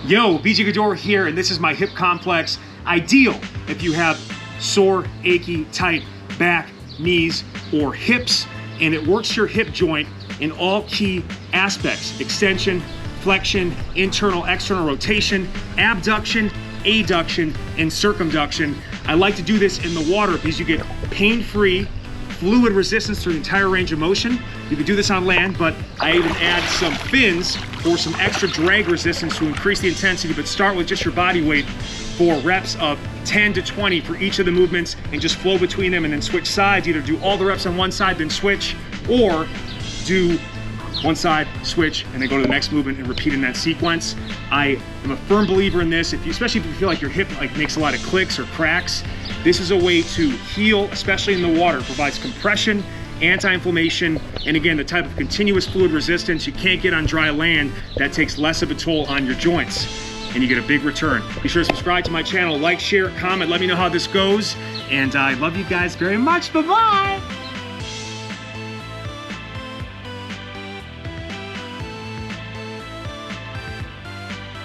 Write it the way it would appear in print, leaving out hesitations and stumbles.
Yo, BJ Gaddour here, and this is my hip complex. Ideal if you have sore, achy, tight back, knees, or hips, and it works your hip joint in all key aspects: extension, flexion, internal, external rotation, abduction, adduction, and circumduction. I like to do this in the water because you get pain-free fluid resistance through the entire range of motion. You can do this on land, but I even add some fins for some extra drag resistance to increase the intensity, but start with just your body weight for reps of 10 to 20 for each of the movements, and just flow between them and then switch sides. Either do all the reps on one side, then switch, or do one side, switch, and then go to the next movement and repeat in that sequence. I am a firm believer in this, especially if you feel like your hip makes a lot of clicks or cracks. This is a way to heal, especially in the water. It provides compression, anti-inflammation, and again, the type of continuous fluid resistance you can't get on dry land that takes less of a toll on your joints, and you get a big return. Be sure to subscribe to my channel, like, share, comment, let me know how this goes, and I love you guys very much. Bye-bye.